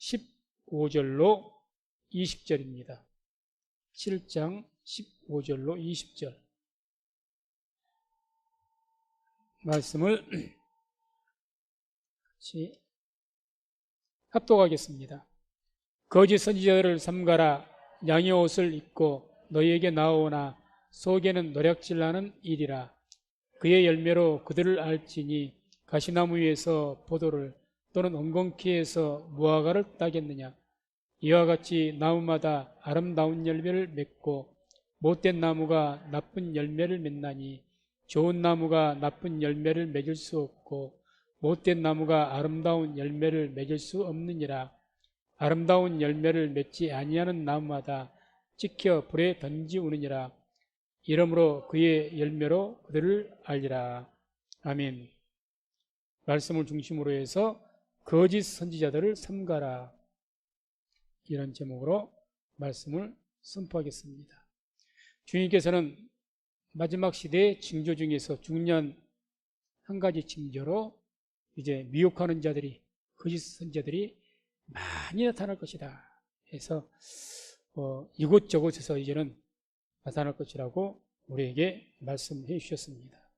15절로 20절입니다. 7장 15절로 20절 말씀을 같이 합독하겠습니다. 거짓 선지자들을 삼가라. 양의 옷을 입고 너희에게 나오나 속에는 노략질나는 일이라. 그의 열매로 그들을 알지니 가시나무 위에서 포도를 또는 엉겅퀴에서 무화과를 따겠느냐. 이와 같이 나무마다 아름다운 열매를 맺고 못된 나무가 나쁜 열매를 맺나니 좋은 나무가 나쁜 열매를 맺을 수 없고 못된 나무가 아름다운 열매를 맺을 수 없느니라. 아름다운 열매를 맺지 아니하는 나무마다 찍혀 불에 던지우느니라. 이러므로 그의 열매로 그들을 알리라. 아멘. 말씀을 중심으로 해서 거짓 선지자들을 삼가라, 이런 제목으로 말씀을 선포하겠습니다. 주님께서는 마지막 시대의 징조 중에서 중요한 한 가지 징조로 이제 미혹하는 자들이, 거짓 선지자들이 많이 나타날 것이다 해서 이곳저곳에서 이제는 나타날 것이라고 우리에게 말씀해 주셨습니다.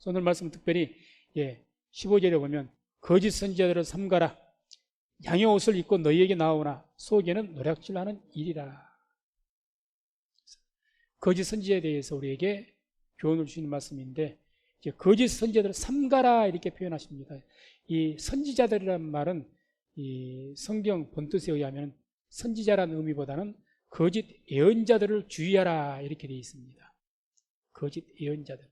오늘 말씀 특별히 15절에 보면 거짓 선지자들을 삼가라. 양의 옷을 입고 너희에게 나오나 속에는 노략질하는 일이라. 거짓 선지자에 대해서 우리에게 교훈을 주시는 말씀인데, 이제 거짓 선지자들을 삼가라 이렇게 표현하십니다. 이 선지자들이란 말은 이 성경 본뜻에 의하면 선지자라는 의미보다는 거짓 예언자들을 주의하라 이렇게 되어 있습니다. 거짓 예언자들.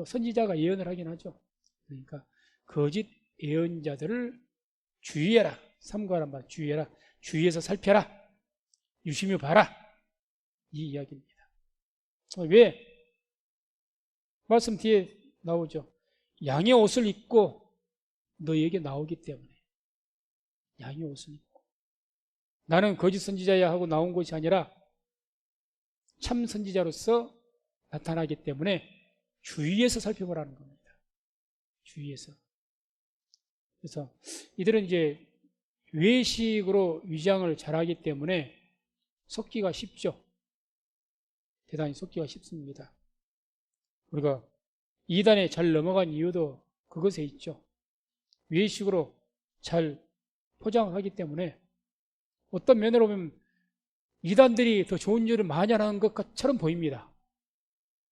선지자가 예언을 하긴 하죠. 그러니까 거짓 예언자들을 주의해라. 삼가란 말, 주의해라. 주의해서 살펴라. 유심히 봐라. 이 이야기입니다. 왜? 말씀 뒤에 나오죠. 양의 옷을 입고 너희에게 나오기 때문에. 양의 옷을 입고. 나는 거짓 선지자야 하고 나온 것이 아니라 참 선지자로서 나타나기 때문에 주의해서 살펴보라는 겁니다. 주의해서. 그래서 이들은 이제 외식으로 위장을 잘하기 때문에 속기가 쉽죠. 대단히 속기가 쉽습니다. 우리가 이단에 잘 넘어간 이유도 그것에 있죠. 외식으로 잘 포장하기 때문에 어떤 면으로 보면 이단들이 더 좋은 일을 많이 하는 것처럼 보입니다.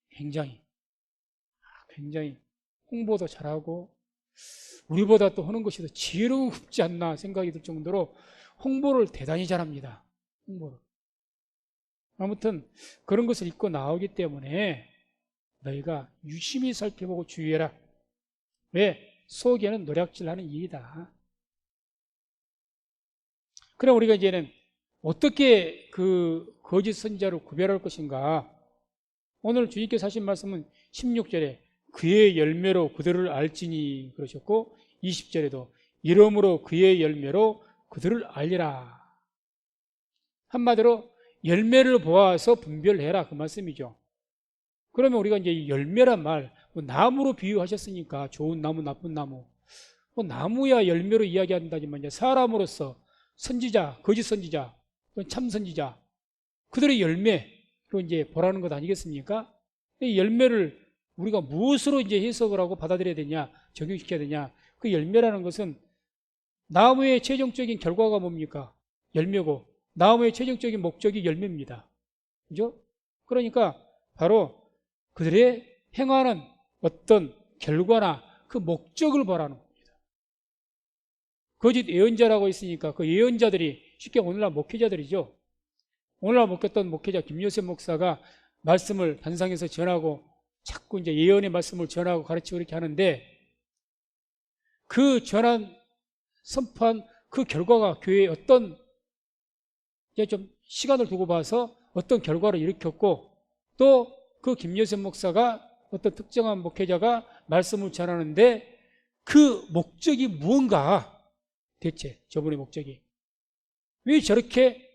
굉장히 홍보도 잘하고 우리보다 또 하는 것이 더 지혜롭지 않나 생각이 들 정도로 홍보를 대단히 잘합니다. 홍보를. 아무튼 그런 것을 입고 나오기 때문에 너희가 유심히 살펴보고 주의해라. 왜? 속에는 노략질하는 일이다. 그럼 우리가 이제는 어떻게 그 거짓 선지자를 구별할 것인가? 오늘 주님께서 하신 말씀은 16절에 그의 열매로 그들을 알지니 그러셨고 20절에도 이러므로 그의 열매로 그들을 알리라. 한마디로 열매를 보아서 분별해라, 그 말씀이죠. 그러면 우리가 이제 이 열매란 말, 나무로 비유하셨으니까 좋은 나무, 나쁜 나무, 나무야 열매로 이야기한다지만 사람으로서 선지자, 거짓 선지자, 참 선지자, 그들의 열매로 이제 보라는 것 아니겠습니까? 이 열매를 우리가 무엇으로 이제 해석을 하고 받아들여야 되냐, 적용시켜야 되냐? 그 열매라는 것은 나무의 최종적인 결과가 뭡니까? 열매고, 나무의 최종적인 목적이 열매입니다. 그죠? 그러니까 바로 그들의 행하는 어떤 결과나 그 목적을 보라는 겁니다. 거짓 예언자라고 있으니까 그 예언자들이 쉽게 오늘날 목회자들이죠. 오늘날 목했던 목회자 김요셉 목사가 말씀을 단상에서 전하고 자꾸 이제 예언의 말씀을 전하고 가르치고 이렇게 하는데 그 전한 선포한 그 결과가 교회에 어떤 이제 좀 시간을 두고 봐서 어떤 결과를 일으켰고 또 그 김요셉 목사가 어떤 특정한 목회자가 말씀을 전하는데 그 목적이 무언가 대체 저분의 목적이 왜 저렇게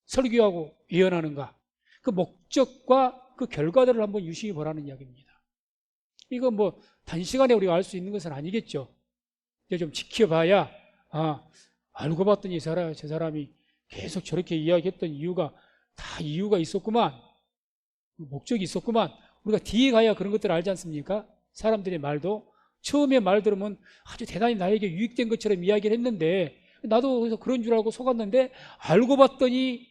설교하고 예언하는가 그 목적과 그 결과들을 한번 유심히 보라는 이야기입니다. 이거 뭐 단시간에 우리가 알 수 있는 것은 아니겠죠. 이제 좀 지켜봐야 알고 봤더니 저 사람이 계속 저렇게 이야기했던 이유가 다 이유가 있었구만. 목적이 있었구만. 우리가 뒤에 가야 그런 것들을 알지 않습니까? 사람들의 말도 처음에 말 들으면 아주 대단히 나에게 유익된 것처럼 이야기를 했는데 나도 그래서 그런 줄 알고 속았는데 알고 봤더니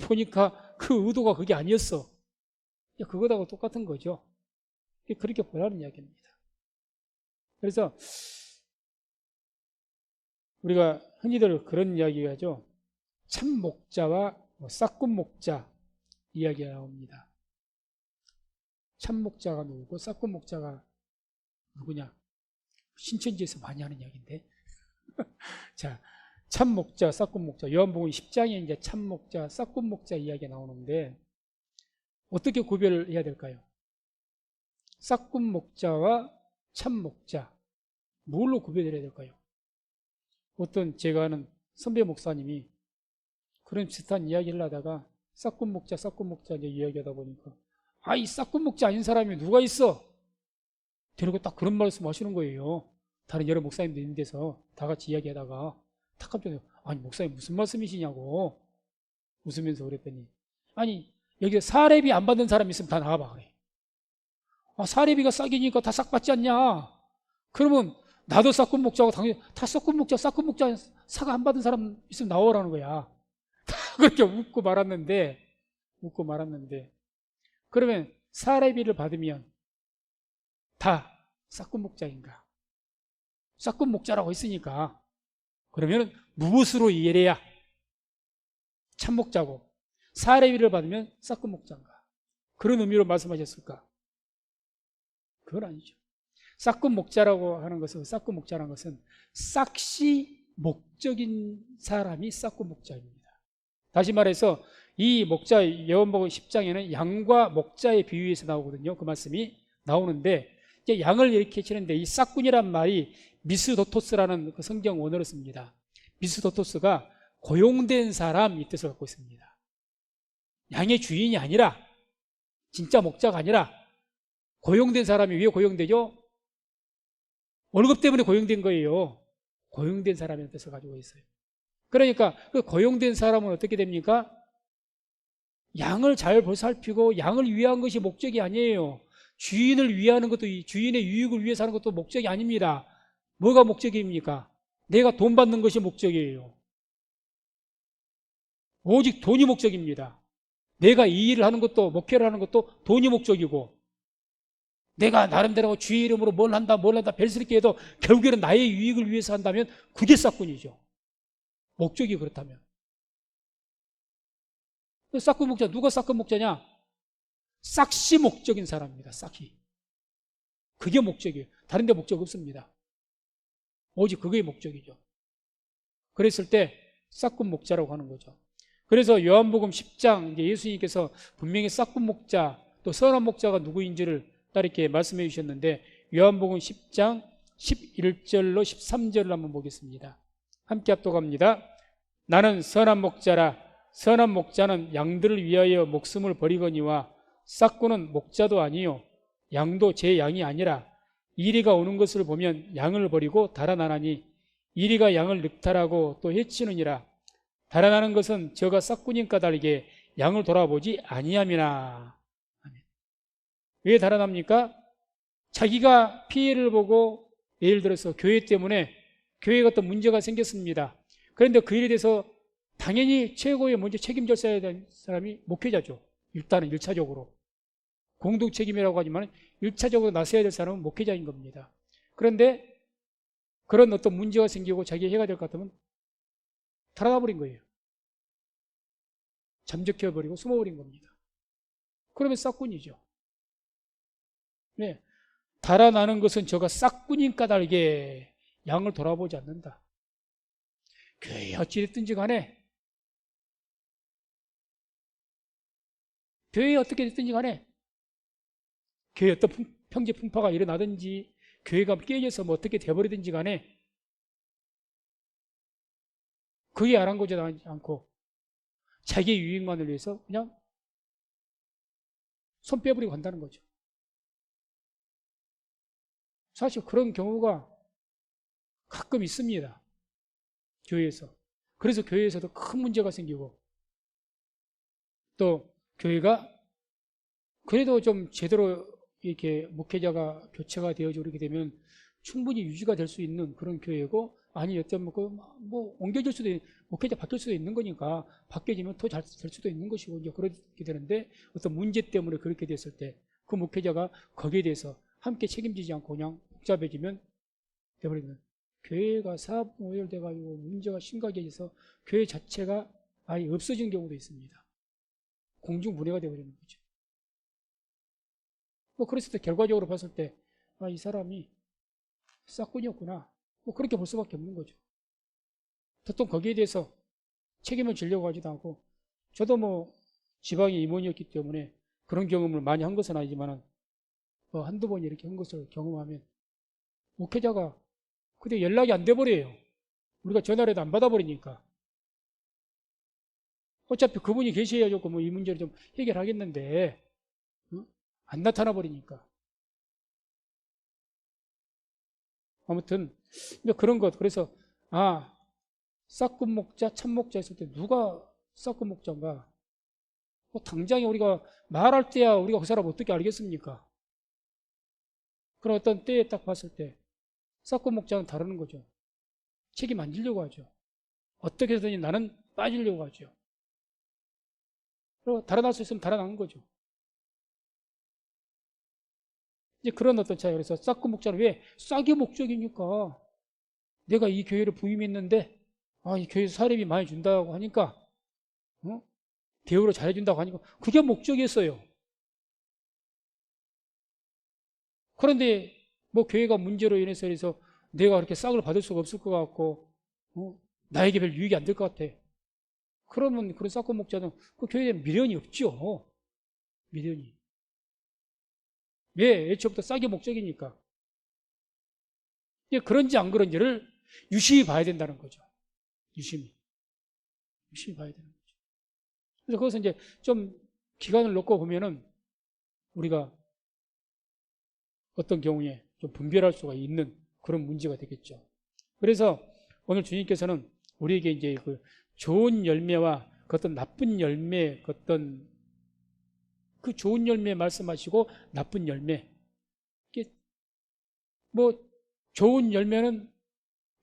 보니까 그 의도가 그게 아니었어. 그거하고 똑같은 거죠. 그렇게 보라는 이야기입니다. 그래서 우리가 흔히들 그런 이야기가 하죠. 참 목자와 싹군 목자 이야기가 나옵니다. 참 목자가 누구고 싹군 목자가 누구냐? 신천지에서 많이 하는 이야기인데. 자, 참 목자, 싹군 목자. 요한복음 10장에 이제 참 목자, 싹군 목자 이야기가 나오는데 어떻게 구별을 해야 될까요? 싹군 목자와 참 목자. 뭘로 구별해야 될까요? 어떤 제가 아는 선배 목사님이 그런 비슷한 이야기를 하다가 싹군 목자 이제 이야기하다 보니까 이 싹군 목자 아닌 사람이 누가 있어? 데리고 딱 그런 말씀 하시는 거예요. 다른 여러 목사님들 있는 데서 다 같이 이야기하다가 탁 깜짝 아니 목사님 무슨 말씀이시냐고 웃으면서 그랬더니 아니 여기 사례비 안 받는 사람 있으면 다 나와봐 그래. 사례비가 싸기니까 다 싹 받지 않냐? 그러면 나도 싹군 목자고 당연히 다 싹군 목자 싹 안 받은 사람 있으면 나오라는 거야. 그렇게 웃고 말았는데 그러면 사례비를 받으면 다 싹군 목자인가? 싹군 목자라고 했으니까 그러면 무엇으로 이해해야 참 목자고 사례비를 받으면 싹군 목자인가? 그런 의미로 말씀하셨을까? 그건 아니죠. 싹군 목자라고 하는 것은 싹시 목적인 사람이 싹군 목자입니다. 다시 말해서 이 목자 요한복음 10장에는 양과 목자의 비유에서 나오거든요. 그 말씀이 나오는데 이제 양을 이렇게 치는데 이 싹군이란 말이 미스도토스라는 그 성경 원어를 씁니다. 미스도토스가 고용된 사람 이 뜻을 갖고 있습니다. 양의 주인이 아니라 진짜 목자가 아니라 고용된 사람이 왜 고용되죠? 월급 때문에 고용된 거예요. 고용된 사람의 뜻을 가지고 있어요. 그러니까 그 고용된 사람은 어떻게 됩니까? 양을 잘 보살피고 양을 위한 것이 목적이 아니에요. 주인을 위하는 것도 주인의 유익을 위해서 하는 것도 목적이 아닙니다. 뭐가 목적입니까? 내가 돈 받는 것이 목적이에요. 오직 돈이 목적입니다. 내가 이 일을 하는 것도 목회를 하는 것도 돈이 목적이고 내가 나름대로 주의 이름으로 뭘 한다 벨스럽게 해도 결국에는 나의 유익을 위해서 한다면 그게 싹군이죠. 목적이 그렇다면. 싹군 목자, 누가 싹군 목자냐? 싹시 목적인 사람입니다. 싹시. 그게 목적이에요. 다른 데 목적 없습니다. 오직 그게 목적이죠. 그랬을 때 싹군 목자라고 하는 거죠. 그래서 요한복음 10장 이제 예수님께서 분명히 싹군 목자 또 선한 목자가 누구인지를 딱 이렇게 말씀해 주셨는데 요한복음 10장 11절로 13절을 한번 보겠습니다. 함께 합독합니다. 나는 선한 목자라 선한 목자는 양들을 위하여 목숨을 버리거니와 싹군은 목자도 아니요 양도 제 양이 아니라 이리가 오는 것을 보면 양을 버리고 달아나나니 이리가 양을 늑탈하고 또 해치느니라. 달아나는 것은 저가 싹군인 까닭에 양을 돌아보지 아니함이나. 왜 달아납니까? 자기가 피해를 보고 예를 들어서 교회 때문에 교회가 어떤 문제가 생겼습니다. 그런데 그 일에 대해서 당연히 최고의 먼저 책임져야 되는 사람이 목회자죠. 일단은 1차적으로. 공동 책임이라고 하지만 1차적으로 나서야 될 사람은 목회자인 겁니다. 그런데 그런 어떤 문제가 생기고 자기가 해가 될 것 같으면 달아나 버린 거예요. 잠적해버리고 숨어버린 겁니다. 그러면 싹군이죠. 네. 달아나는 것은 저가 싹군인 까닭에 양을 돌아보지 않는다. 교회 어찌됐든지 간에 교회 어떻게 됐든지 간에 교회 어떤 평지 풍파가 일어나든지 교회가 깨져서 뭐 어떻게 돼버리든지 간에 그게 아랑곳하지 않고 자기의 유익만을 위해서 그냥 손 빼버리고 간다는 거죠. 사실 그런 경우가 가끔 있습니다. 교회에서. 그래서 교회에서도 큰 문제가 생기고 또 교회가 그래도 좀 제대로 이렇게 목회자가 교체가 되어지고 그렇게 되면 충분히 유지가 될 수 있는 그런 교회고 아니 어쩌면 뭐 옮겨질 수도 목회자 바뀔 수도 있는 거니까 바뀌어지면 더 잘 될 수도 있는 것이고 이제 그렇게 되는데 어떤 문제 때문에 그렇게 됐을 때 그 목회자가 거기에 대해서 함께 책임지지 않고 그냥 복잡해지면 돼버리면 교회가 사업 오열돼 가지고 문제가 심각해져서 교회 자체가 아예 없어진 경우도 있습니다. 공중분해가 되어버리는 거죠. 뭐 그랬을 때 결과적으로 봤을 때 이 사람이 싹군이었구나 뭐 그렇게 볼 수밖에 없는 거죠. 보통 거기에 대해서 책임을 지려고 하지도 않고 저도 뭐 지방의 임원이었기 때문에 그런 경험을 많이 한 것은 아니지만 뭐 한두 번 이렇게 한 것을 경험하면 목회자가 그때 연락이 안 돼버려요. 우리가 전화를 해도 안 받아버리니까 어차피 그분이 계셔야 좋고 뭐 이 문제를 좀 해결하겠는데 안 나타나 버리니까 아무튼 그런 것 그래서 싹군 목자 참목자 했을 때 누가 싹군 목자인가 뭐 당장에 우리가 말할 때야 우리가 그 사람 어떻게 알겠습니까? 그런 어떤 때에 딱 봤을 때 싹군 목자는 다루는 거죠. 책임 안 지려고 하죠. 어떻게 해서든지 나는 빠지려고 하죠. 그리고 달아날 수 있으면 달아나는 거죠. 이제 그런 어떤 차이. 그래서 싹군 목자는 왜 싹이 목적이니까 내가 이 교회를 부임했는데 이 교회에서 사례비 많이 준다고 하니까 대우를 잘해준다고 하니까 그게 목적이었어요. 그런데 뭐 교회가 문제로 인해서 내가 그렇게 싹을 받을 수가 없을 것 같고 나에게 별 유익이 안 될 것 같아. 그러면 그런 싹군 목자는 그 교회에 미련이 없죠. 미련이. 왜? 애초부터 싹이 목적이니까. 그런지 안 그런지를 유심히 봐야 된다는 거죠. 유심히 봐야 되는 거죠. 그래서 그것은 이제 좀 기간을 놓고 보면은 우리가 어떤 경우에 좀 분별할 수가 있는 그런 문제가 되겠죠. 그래서 오늘 주님께서는 우리에게 이제 그 좋은 열매와 그 어떤 나쁜 열매, 그 어떤 그 좋은 열매 말씀하시고 나쁜 열매. 뭐 좋은 열매는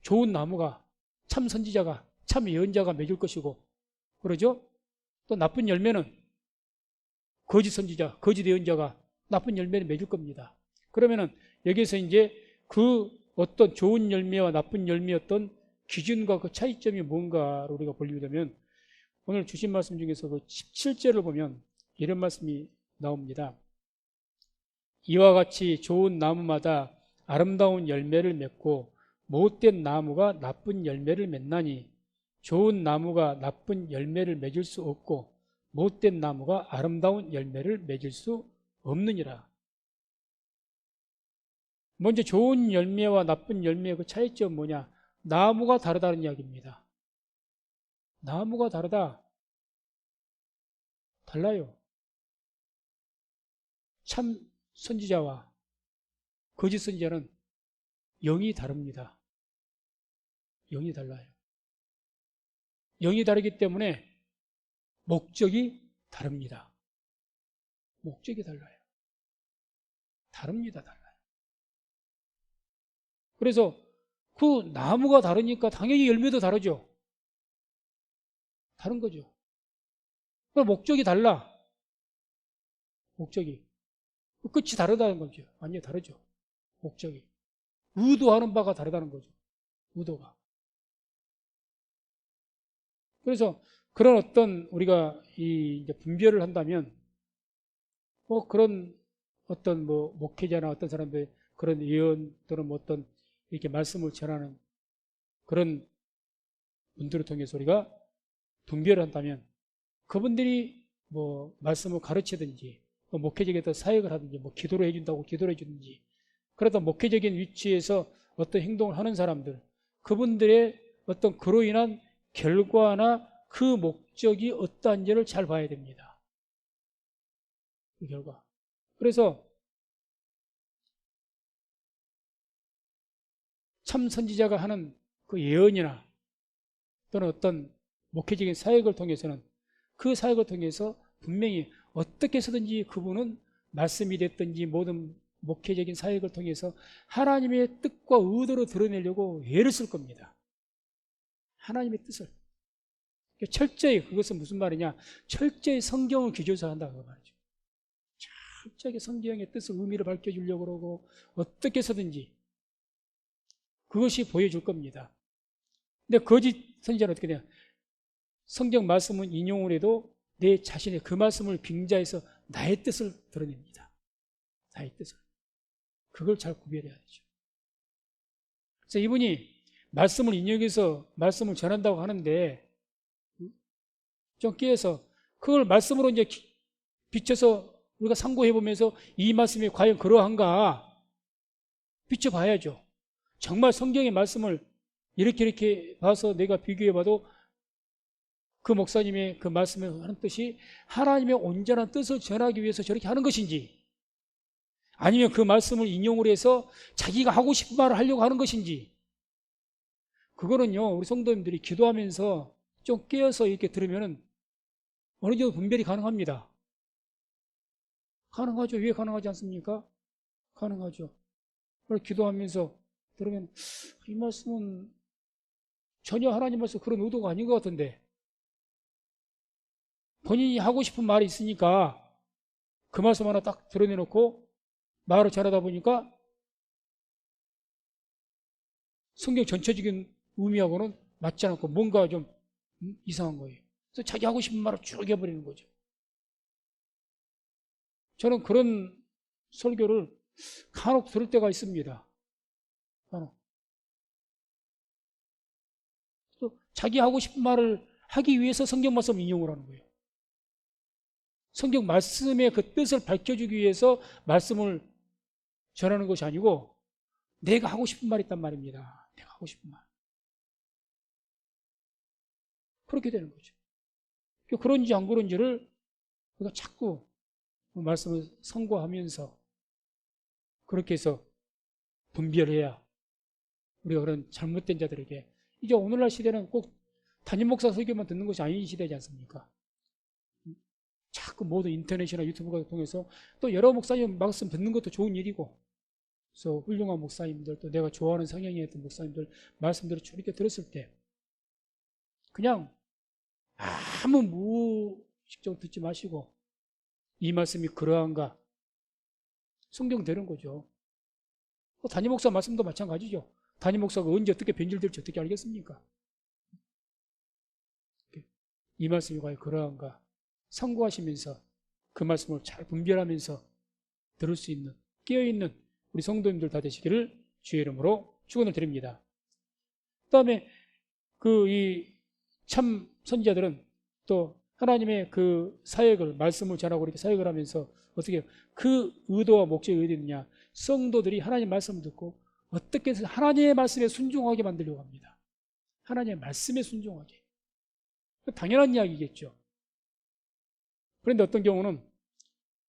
좋은 나무가 참 선지자가 참 예언자가 맺을 것이고 그러죠? 또 나쁜 열매는 거짓 선지자, 거짓 예언자가 나쁜 열매를 맺을 겁니다. 그러면은 여기서 이제 그 어떤 좋은 열매와 나쁜 열매였던 기준과 그 차이점이 뭔가를 우리가 보려게 되면 오늘 주신 말씀 중에서 그 17절을 보면 이런 말씀이 나옵니다. 이와 같이 좋은 나무마다 아름다운 열매를 맺고 못된 나무가 나쁜 열매를 맺나니 좋은 나무가 나쁜 열매를 맺을 수 없고 못된 나무가 아름다운 열매를 맺을 수 없느니라. 먼저 좋은 열매와 나쁜 열매의 그 차이점은 뭐냐? 나무가 다르다는 이야기입니다. 나무가 다르다. 달라요. 참 선지자와 거짓 선지자는 영이 다릅니다. 영이 달라요. 영이 다르기 때문에 목적이 다릅니다. 목적이 달라요. 다릅니다. 달라요. 그래서 그 나무가 다르니까 당연히 열매도 다르죠. 다른 거죠. 목적이 달라. 목적이. 끝이 다르다는 거죠. 완전히 다르죠. 목적이. 의도하는 바가 다르다는 거죠. 의도가. 그래서 그런 어떤 우리가 이제 분별을 한다면 그런 어떤 목회자나 어떤 사람들 그런 예언 또는 어떤 이렇게 말씀을 전하는 그런 분들을 통해서 우리가 분별을 한다면 그분들이 말씀을 가르치든지 목회적인 사역을 하든지 기도를 해준다고 기도를 해주든지 그러다 목회적인 위치에서 어떤 행동을 하는 사람들 그분들의 어떤 그로 인한 결과나 그 목적이 어떠한지를 잘 봐야 됩니다. 그 결과. 그래서 참 선지자가 하는 그 예언이나 또는 어떤 목회적인 사역을 통해서는 그 사역을 통해서 분명히 어떻게 해서든지 그분은 말씀이 됐든지 모든 목회적인 사역을 통해서 하나님의 뜻과 의도를 드러내려고 애를 쓸 겁니다. 하나님의 뜻을. 철저히, 그것은 무슨 말이냐, 철저히 성경을 기조해서 한다고 말이죠. 철저하게 성경의 뜻을, 의미를 밝혀주려고 그러고 어떻게 해서든지 그것이 보여줄 겁니다. 근데 거짓 선지자는 어떻게 돼요? 성경 말씀은 인용을 해도 내 자신의 그 말씀을 빙자해서 나의 뜻을 드러냅니다. 나의 뜻을. 그걸 잘 구별해야 되죠. 그래서 이분이 말씀을 인용해서 말씀을 전한다고 하는데 좀 깨어서 그걸 말씀으로 이제 비춰서 우리가 상고해 보면서 이 말씀이 과연 그러한가 비춰봐야죠. 정말 성경의 말씀을 이렇게 봐서 내가 비교해 봐도 그 목사님의 그 말씀에 하는 뜻이 하나님의 온전한 뜻을 전하기 위해서 저렇게 하는 것인지, 아니면 그 말씀을 인용을 해서 자기가 하고 싶은 말을 하려고 하는 것인지, 그거는요 우리 성도님들이 기도하면서 좀 깨어서 이렇게 들으면 어느 정도 분별이 가능합니다. 가능하죠. 왜 가능하지 않습니까? 가능하죠. 그걸 기도하면서 들으면 이 말씀은 전혀 하나님 말씀 그런 의도가 아닌 것 같은데, 본인이 하고 싶은 말이 있으니까 그 말씀 하나 딱 드러내놓고 말을 잘하다 보니까 성경 전체적인 의미하고는 맞지 않고 뭔가 좀 이상한 거예요. 그래서 자기 하고 싶은 말을 쭉 해버리는 거죠. 저는 그런 설교를 간혹 들을 때가 있습니다. 간혹. 또 자기 하고 싶은 말을 하기 위해서 성경 말씀 인용을 하는 거예요. 성경 말씀의 그 뜻을 밝혀주기 위해서 말씀을 전하는 것이 아니고 내가 하고 싶은 말이 있단 말입니다. 내가 하고 싶은 말. 그렇게 되는 거죠. 그런지 안 그런지를 우리가 자꾸 말씀을 선고하면서 그렇게 해서 분별해야 우리가 그런 잘못된 자들에게, 이제 오늘날 시대는 꼭 담임 목사 설교만 듣는 것이 아닌 시대지 않습니까? 자꾸 모든 인터넷이나 유튜브를 통해서 또 여러 목사님 말씀 듣는 것도 좋은 일이고, 그래서 훌륭한 목사님들, 또 내가 좋아하는 성향의 어떤 목사님들 말씀들을 쭉 이렇게 들었을 때 그냥 아무 무의식적으로 듣지 마시고 이 말씀이 그러한가 성경되는 거죠. 담임 목사 말씀도 마찬가지죠. 담임 목사가 언제 어떻게 변질될지 어떻게 알겠습니까? 이 말씀이 과연 그러한가 상고하시면서 그 말씀을 잘 분별하면서 들을 수 있는, 깨어있는 우리 성도님들 다 되시기를 주의 이름으로 축원을 드립니다. 그 다음에 이 참 선지자들은 또 하나님의 그 사역을, 말씀을 전하고 이렇게 사역을 하면서 어떻게 그 의도와 목적이 어디 있느냐, 성도들이 하나님의 말씀을 듣고 어떻게 해서 하나님의 말씀에 순종하게 만들려고 합니다. 하나님의 말씀에 순종하게. 당연한 이야기겠죠. 그런데 어떤 경우는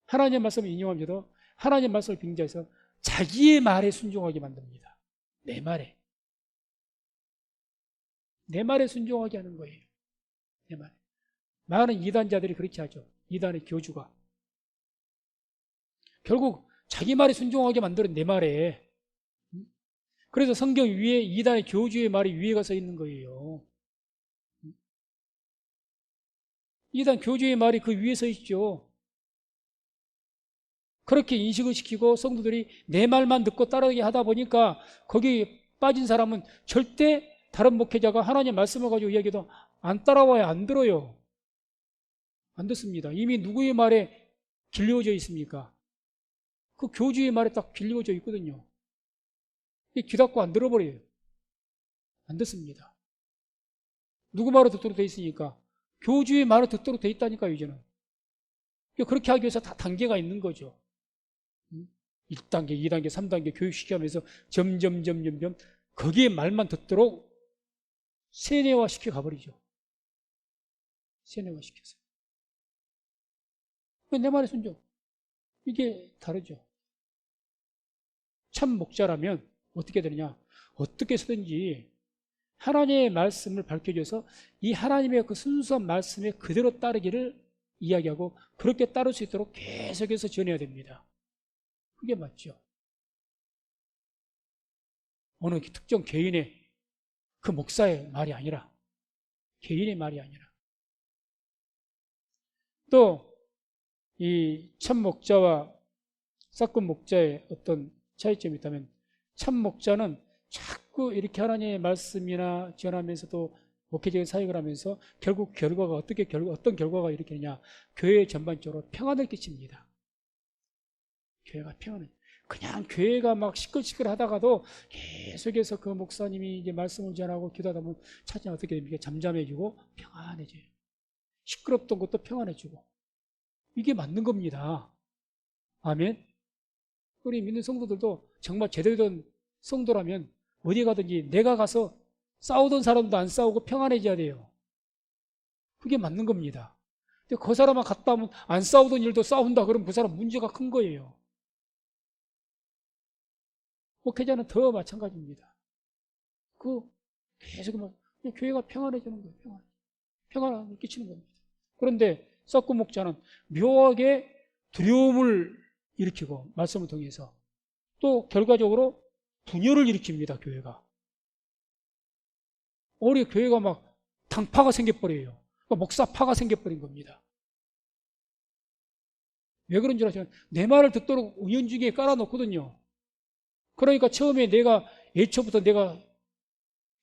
하나님의 말씀을 인용하면서도 하나님의 말씀을 빙자해서 자기의 말에 순종하게 만듭니다. 내 말에. 내 말에 순종하게 하는 거예요. 내 말에. 많은 이단자들이 그렇게 하죠. 이단의 교주가. 결국 자기 말에 순종하게 만드는 내 말에. 그래서 성경 위에 이단의 교주의 말이 위에 가서 있는 거예요. 이단 교주의 말이 그 위에 서 있죠. 그렇게 인식을 시키고 성도들이 내 말만 듣고 따르게 하다 보니까 거기 빠진 사람은 절대 다른 목회자가 하나님의 말씀을 가지고 이야기해도 안 따라와요. 안 들어요. 안 듣습니다. 이미 누구의 말에 길려져 있습니까? 그 교주의 말에 딱 길려져 있거든요. 귀 닫고 안 들어버려요. 안 듣습니다. 누구 말을 듣도록 돼 있으니까? 교주의 말을 듣도록 돼 있다니까요, 이제는. 그렇게 하기 위해서 다 단계가 있는 거죠. 1단계, 2단계, 3단계 교육시키면서 점점 거기에 말만 듣도록 세뇌화 시켜 가버리죠. 세뇌화 시켜서. 내 말에 순종. 이게 다르죠. 참 목자라면 어떻게 되느냐? 어떻게 해서든지 하나님의 말씀을 밝혀줘서 이 하나님의 그 순수한 말씀에 그대로 따르기를 이야기하고 그렇게 따를 수 있도록 계속해서 전해야 됩니다. 그게 맞죠. 어느 특정 개인의 그 목사의 말이 아니라, 개인의 말이 아니라. 또 이 참목자와 싹군 목자의 어떤 차이점이 있다면, 참목자는 자꾸 이렇게 하나님의 말씀이나 전하면서도 목회적인 사역을 하면서 결국 결과가 어떤 결과가 일으키느냐, 교회 전반적으로 평안을 끼칩니다. 교회가 평안해. 그냥 교회가 막 시끌시끌 하다가도 계속해서 그 목사님이 이제 말씀을 전하고 기도하다 보면 차츰 어떻게 됩니까? 잠잠해지고 평안해져요. 시끄럽던 것도 평안해지고. 이게 맞는 겁니다. 아멘. 우리 믿는 성도들도 정말 제대로 된 성도라면 어디 가든지 내가 가서 싸우던 사람도 안 싸우고 평안해져야 돼요. 그게 맞는 겁니다. 근데 그 사람만 갔다 오면 안 싸우던 일도 싸운다 그러면 그 사람 문제가 큰 거예요. 목회자는 더 마찬가지입니다. 계속 교회가 평안해지는 거예요. 평안을 끼치는 겁니다. 그런데 썩고 목자는 묘하게 두려움을 일으키고 말씀을 통해서 또 결과적으로 분열을 일으킵니다. 교회가. 우리 교회가 막 당파가 생겨버려요. 목사파가 생겨버린 겁니다. 왜 그런 줄 아시면 내 말을 듣도록 은연중에 깔아놓거든요. 그러니까 처음에 애초부터 내가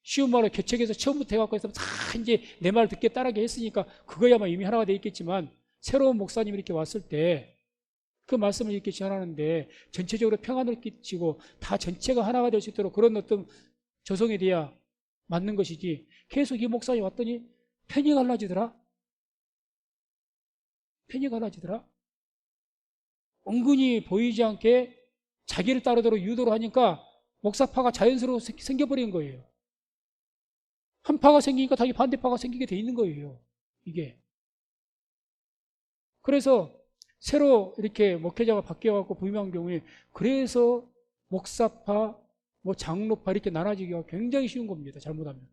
쉬운 말을 개척해서 처음부터 해갖고 해서 다 이제 내 말 듣게 따르게 했으니까 그거야만 이미 하나가 돼 있겠지만, 새로운 목사님이 이렇게 왔을 때 그 말씀을 이렇게 전하는데 전체적으로 평안을 끼치고 다 전체가 하나가 될 수 있도록 그런 어떤 조성이 돼야 맞는 것이지, 계속 이 목사님이 왔더니 편이 갈라지더라. 은근히 보이지 않게 자기를 따르도록 유도를 하니까 목사파가 자연스러워 생겨버린 거예요. 한 파가 생기니까 자기 반대파가 생기게 돼 있는 거예요. 이게. 그래서 새로 이렇게 목회자가 바뀌어갖고 부임한 경우에 그래서 목사파, 장로파 이렇게 나눠지기가 굉장히 쉬운 겁니다. 잘못하면.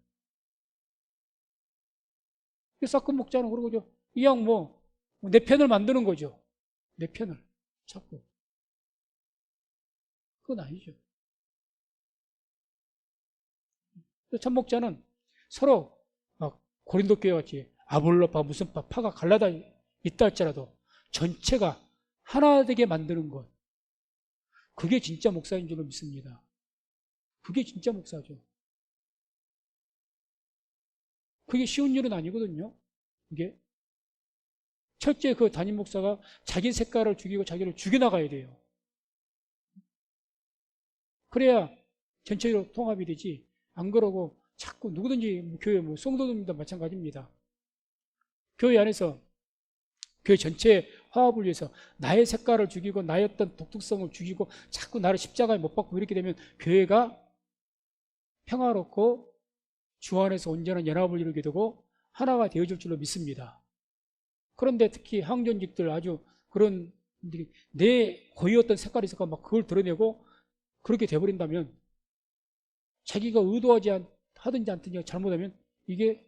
싹큰 목자는 그러고 이왕 내 편을 만드는 거죠. 내 편을 자꾸. 그건 아니죠. 참목자는 서로 막 고린도 교회 같이 아볼로파 무슨 파가 갈라다 있다 할지라도 전체가 하나 되게 만드는 것, 그게 진짜 목사인 줄로 믿습니다. 그게 진짜 목사죠. 그게 쉬운 일은 아니거든요. 이게 첫째, 그 담임 목사가 자기 색깔을 죽이고 자기를 죽여나가야 돼요. 그래야 전체적으로 통합이 되지. 안 그러고 자꾸 누구든지 교회 성도들도 마찬가지입니다. 교회 안에서 교회 전체의 화합을 위해서 나의 색깔을 죽이고 나의 어떤 독특성을 죽이고 자꾸 나를 십자가에 못 박고 이렇게 되면 교회가 평화롭고 주 안에서 온전한 연합을 이루게 되고 하나가 되어질 줄로 믿습니다. 그런데 특히 항존직들 아주 그런 분들이 내 고유였던 색깔이 있을까 막 그걸 드러내고 그렇게 돼버린다면, 자기가 하든지 않든지 잘못하면 이게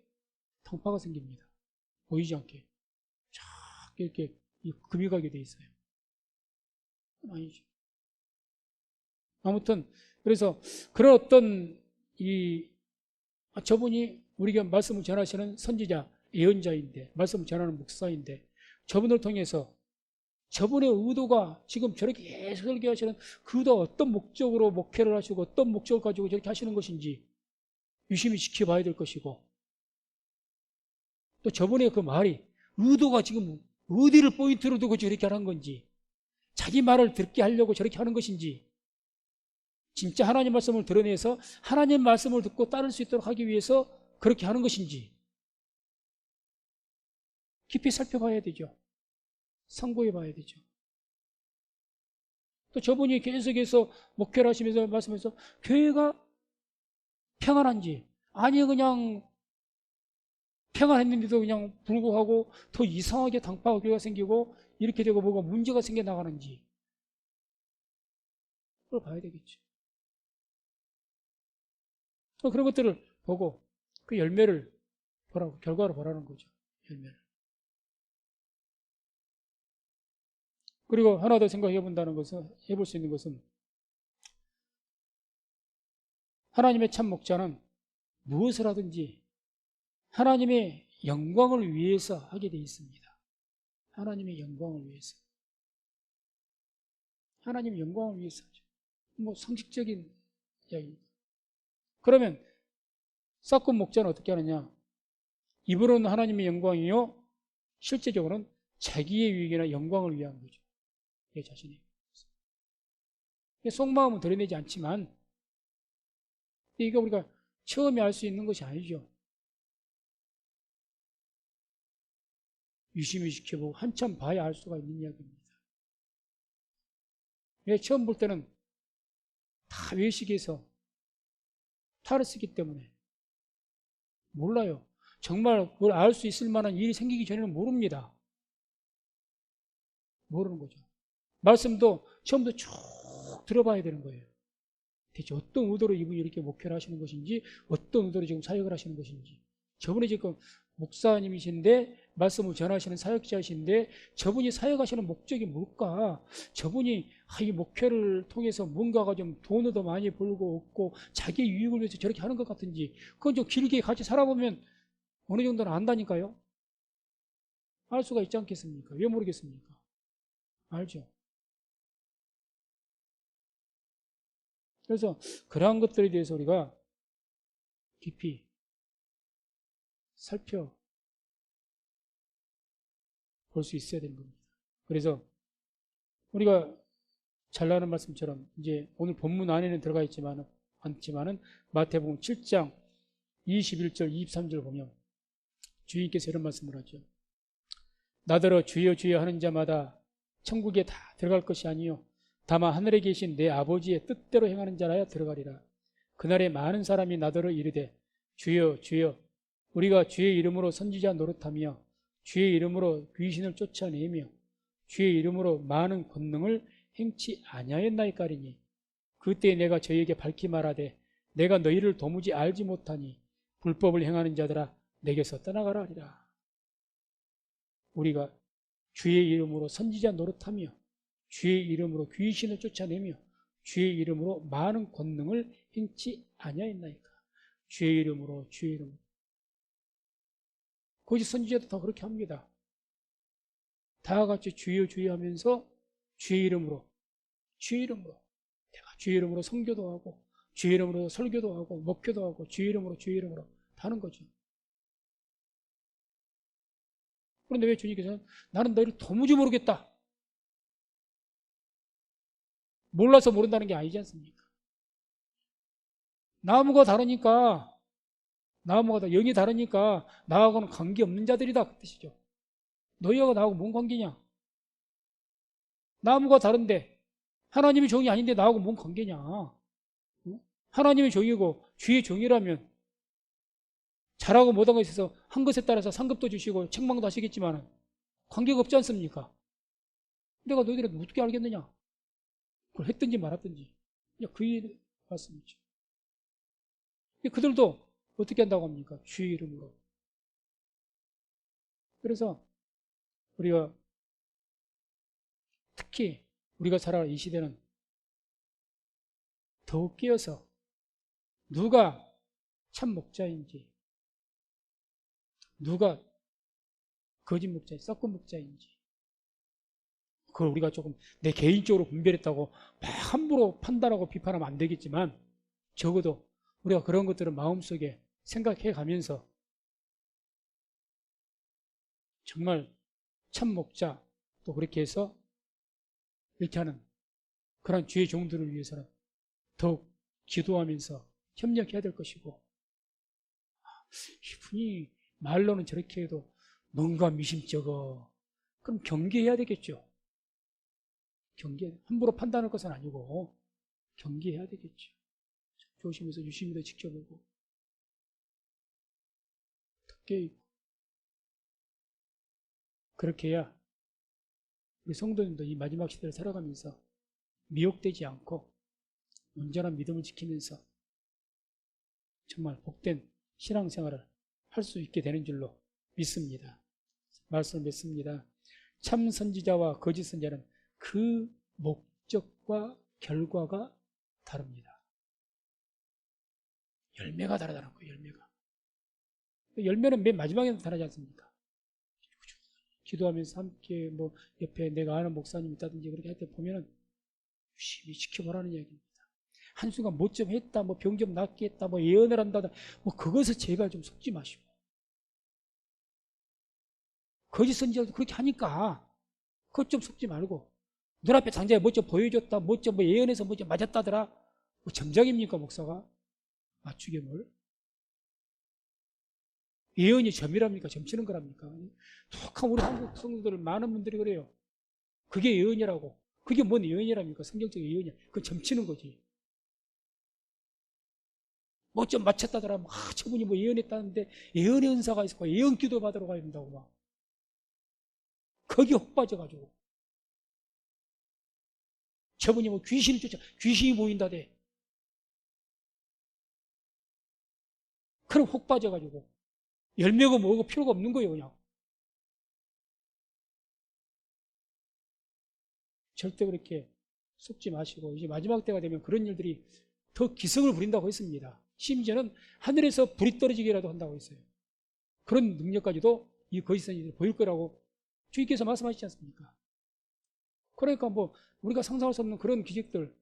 당파가 생깁니다. 보이지 않게 쫙 이렇게 금이 가게 돼 있어요. 아니죠. 아무튼 그래서 그런 어떤 저분이 우리가 말씀을 전하시는 선지자, 예언자인데, 말씀을 전하는 목사인데, 저분을 통해서 저분의 의도가 지금 저렇게 계속 설교하시는 그 의도가 어떤 목적으로 목회를 하시고 어떤 목적을 가지고 저렇게 하시는 것인지 유심히 지켜봐야 될 것이고, 또 저분의 그 말이 의도가 지금 어디를 포인트로 두고 저렇게 하는 건지, 자기 말을 듣게 하려고 저렇게 하는 것인지, 진짜 하나님 말씀을 드러내서 하나님 말씀을 듣고 따를 수 있도록 하기 위해서 그렇게 하는 것인지 깊이 살펴봐야 되죠. 상고해 봐야 되죠. 또 저분이 계속해서 목회를 하시면서 말씀해서 교회가 평안한지, 아니 그냥 평안했는데도 그냥 불구하고 더 이상하게 당파가 교회가 생기고 이렇게 되고 뭐가 문제가 생겨나가는지 그걸 봐야 되겠죠. 그런 것들을 보고 그 열매를 보라고, 결과를 보라는 거죠. 열매를. 그리고 하나 더 생각해 본다는 것은, 해볼 수 있는 것은, 하나님의 참 목자는 무엇을 하든지 하나님의 영광을 위해서 하게 되어 있습니다. 하나님의 영광을 위해서. 하나님의 영광을 위해서 하죠. 뭐 상식적인 이야기입니다. 그러면 싹군 목자는 어떻게 하느냐? 입으로는 하나님의 영광이요, 실제적으로는 자기의 유익이나 영광을 위한 거죠. 내 자신이. 속마음은 드러내지 않지만 이게 우리가 처음에 알 수 있는 것이 아니죠. 유심히 지켜보고 한참 봐야 알 수가 있는 이야기입니다. 왜 처음 볼 때는 다 외식해서 탈을 쓰기 때문에 몰라요. 정말 그걸 알 수 있을 만한 일이 생기기 전에는 모릅니다. 모르는 거죠. 말씀도 처음부터 쭉 들어봐야 되는 거예요. 대체 어떤 의도로 이분이 이렇게 목회를 하시는 것인지, 어떤 의도로 지금 사역을 하시는 것인지. 저분이 지금 목사님이신데 말씀을 전하시는 사역자이신데 저분이 사역하시는 목적이 뭘까? 저분이 이 목회를 통해서 뭔가가 좀 돈을 더 많이 벌고 얻고 자기 유익을 위해서 저렇게 하는 것 같은지, 그건 좀 길게 같이 살아보면 어느 정도는 안다니까요. 알 수가 있지 않겠습니까? 왜 모르겠습니까? 알죠. 그래서 그러한 것들에 대해서 우리가 깊이 살펴볼 수 있어야 되는 겁니다. 그래서 우리가 잘 나가는 말씀처럼 이제 오늘 본문 안에는 들어가 않지만은 마태복음 7장 21절 23절 보면 주인께서 이런 말씀을 하죠. 나더러 주여 주여 하는 자마다 천국에 다 들어갈 것이 아니요 다만 하늘에 계신 내 아버지의 뜻대로 행하는 자라야 들어가리라. 그날에 많은 사람이 나더러 이르되 주여 주여 우리가 주의 이름으로 선지자 노릇하며 주의 이름으로 귀신을 쫓아내며 주의 이름으로 많은 권능을 행치 아니하였나이까리니 그때 내가 저희에게 밝히 말하되 내가 너희를 도무지 알지 못하니 불법을 행하는 자들아 내게서 떠나가라 하리라. 우리가 주의 이름으로 선지자 노릇하며 주의 이름으로 귀신을 쫓아내며 주의 이름으로 많은 권능을 행치 아니하였나이까. 주의 이름으로 주의 이름으로. 거짓 선지자도 다 그렇게 합니다. 다 같이 주여 주여 하면서 주의 이름으로 내가 주의 이름으로 선교도 하고 주의 이름으로 설교도 하고 목회도 하고 주의 이름으로 다 하는 거죠. 그런데 왜 주님께서는 나는 너희를 도무지 모르겠다. 몰라서 모른다는 게 아니지 않습니까? 나무가 다르니까 영이 다르니까 나하고는 관계없는 자들이다 그 뜻이죠. 너희하고 나하고 뭔 관계냐? 나무가 다른데 하나님의 종이 아닌데 나하고 뭔 관계냐? 하나님의 종이고 주의 종이라면 잘하고 못한 것에 있어서 한 것에 따라서 상급도 주시고 책망도 하시겠지만 관계가 없지 않습니까? 내가 너희들을 어떻게 알겠느냐? 그걸 했든지 말았든지 그 말씀이죠. 그들도 어떻게 한다고 합니까? 주의 이름으로. 그래서 우리가 특히 우리가 살아가는 이 시대는 더욱 깨어서 누가 참 목자인지 누가 거짓 목자인지 썩은 목자인지 그걸 우리가 조금 내 개인적으로 분별했다고 막 함부로 판단하고 비판하면 안 되겠지만 적어도 우리가 그런 것들을 마음속에 생각해 가면서 정말 참 목자 또 그렇게 해서 이렇게 하는 그런 주의 종들을 위해서는 더욱 기도하면서 협력해야 될 것이고 이분이 말로는 저렇게 해도 뭔가 미심쩍어 그럼 경계해야 되겠죠. 함부로 판단할 것은 아니고 경계해야 되겠죠. 조심해서 유심히 더 지켜보고 깨 그렇게 해야 우리 성도님도 이 마지막 시대를 살아가면서 미혹되지 않고 온전한 믿음을 지키면서 정말 복된 신앙생활을 할 수 있게 되는 줄로 믿습니다. 말씀을 맺습니다. 참 선지자와 거짓 선지자는 그 목적과 결과가 다릅니다. 열매가 다르다는 거예요. 열매는 맨 마지막에 나타나지 않습니까? 기도하면서 함께 뭐 옆에 내가 아는 목사님 있다든지 그렇게 할 때 보면은 열심히 지켜보라는 이야기입니다. 한순간 뭐 좀 했다, 뭐 병 좀 낫게 했다, 뭐 예언을 한다, 뭐 그것을 제발 좀 속지 마시고. 거짓 선지자도 그렇게 하니까 그것 좀 속지 말고 눈앞에 당장에 뭐 좀 보여줬다, 뭐 좀 뭐 예언해서 뭐 좀 맞았다더라. 뭐 정작입니까 목사가? 맞추게 뭘? 예언이 점이랍니까? 점치는 거랍니까? 툭하면 우리 한국 성도들 많은 분들이 그래요. 그게 예언이라고. 그게 뭔 예언이랍니까? 성경적 예언이야. 그건 점치는 거지. 뭐 좀 맞췄다더라. 저분이 뭐 예언했다는데 예언의 은사가 있었고 예언 기도 받으러 가야 된다고 막. 거기 혹 빠져가지고. 저분이 뭐 귀신을 쫓아 귀신이 보인다대. 그럼 혹 빠져가지고 열매고 뭐고 필요가 없는 거예요. 그냥 절대 그렇게 속지 마시고 이제 마지막 때가 되면 그런 일들이 더 기승을 부린다고 했습니다. 심지어는 하늘에서 불이 떨어지기라도 한다고 했어요. 그런 능력까지도 이 거짓 선지자들이 보일 거라고 주님께서 말씀하시지 않습니까? 그러니까 뭐 우리가 상상할 수 없는 그런 기적들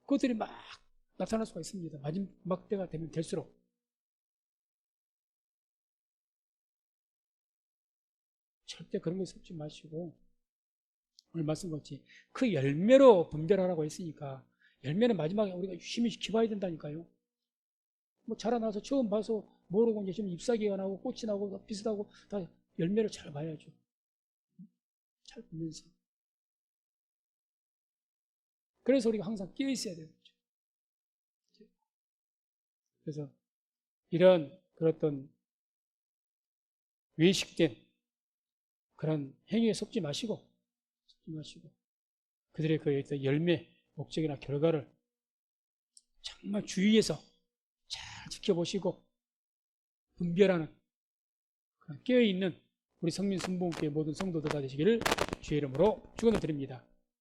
그것들이 막 나타날 수가 있습니다. 마지막 때가 되면 될수록. 절대 그런 거 섞지 마시고 오늘 말씀같이 그 열매로 분별하라고 했으니까 열매는 마지막에 우리가 유심히 지켜봐야 된다니까요. 뭐 자라나서 처음 봐서 모르고 이제 좀 잎사귀가 나고 꽃이 나고 비슷하고 다 열매를 잘 봐야죠. 잘 보면서. 그래서 우리가 항상 깨어 있어야 되는 거죠. 그래서 이런 그런 외식된 그런 행위에 속지 마시고 그들의 그 열매, 목적이나 결과를 정말 주의해서 잘 지켜보시고 분별하는 깨어있는 우리 성민 순복음교회 모든 성도들 다 되시기를 주의 이름으로 축원을 드립니다.